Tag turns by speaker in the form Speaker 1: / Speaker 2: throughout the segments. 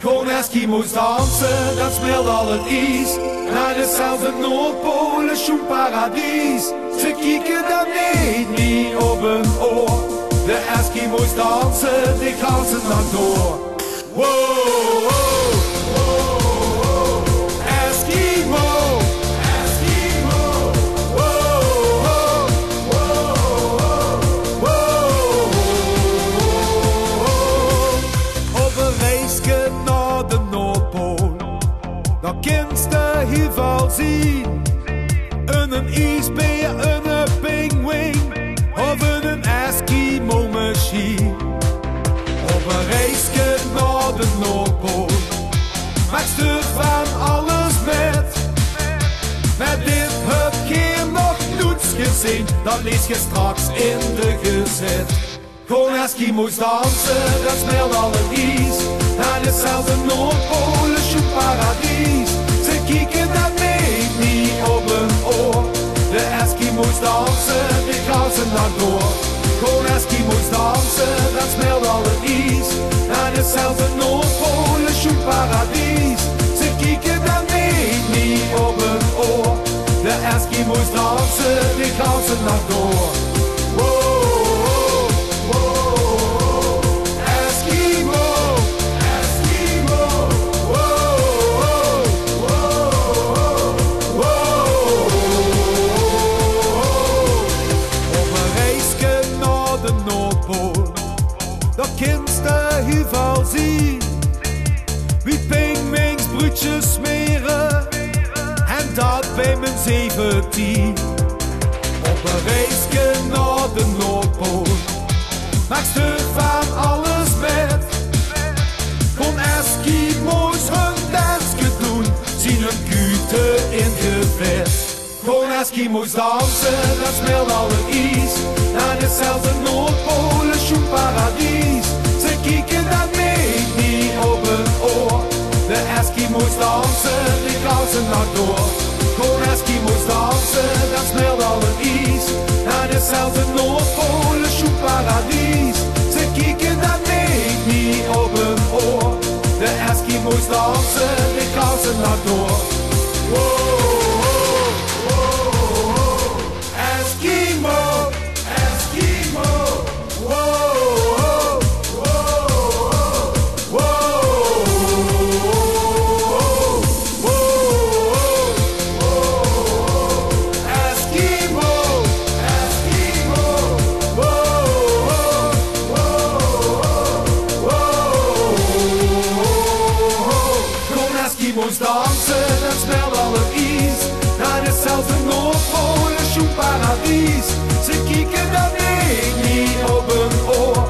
Speaker 1: Kon Eskimo's dansen, dat speelt al het ijs. Naar dezelfde Noordpool is zo'n paradies. Ze kijken dan niet op hun oor. De Eskimo's dansen, die ganse nacht door. Wow, wow, wow, wow. Eskimo, Eskimo. Wow, wow, wow, wow, wow. Op een reisje naar de Noordpool, dan kinst je hier wel zien. Een ijsbeer, een pinguïn of een Eskimo-machine. Op een reisje naar de Noordpool maakst je van alles met. Met dit heb je nog nooit gezien, dat lees je straks in de gezet. Gewoon Eskimo's dansen, dat speelt al het ijs. Naar dezelfde Noordpool is een paradies. Ze kijken dat niet op hun oor. De Eskimo's dansen, die gaan ze naar door. Gewoon Eskimo's dansen, dat speelt al het ijs. Naar dezelfde Noordpool is een paradies. Ze kijken dat niet op hun oor. De Eskimo's dansen, die gaan ze naar door. Dat kinst je hier wel zien. Wie pinguïns broodjes smeren. En dat bij mijn 17. Op een reisje naar de Noordpool maakst je van alles met. Kon Eskimo's hun dansje doen, zien hun kute in gevecht. Kon Eskimo's dansen, dat speelt al het ijs. Naar dezelfde Noordpool is een paradies. Ze kijken dat niet op hun oor. De Eskimo's dansen, die gaan ze naar door. Kon Eskimo's dansen, dat speelt al het ijs. Naar dezelfde Noordpool is een paradies. Ze kijken dat niet op hun oor. De Eskimo's dansen, die gaan ze naar door. Eskimo's dansen, dat speelt al het ijs. Naar dezelfde Noordpool is een paradies. Ze kijken dat niet op hun oor.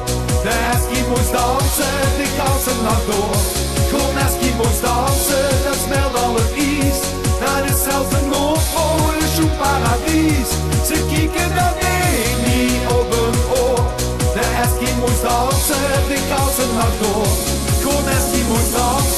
Speaker 1: De Eskimo's dansen, die gaan ze naar door. Gewoon Eskimo's dansen, dat speelt al het ijs. Naar dezelfde Noordpool is een paradies. Ze kijken dat niet op hun oor. De Eskimo's dansen, die gaan ze naar door. Gewoon Eskimo's dansen.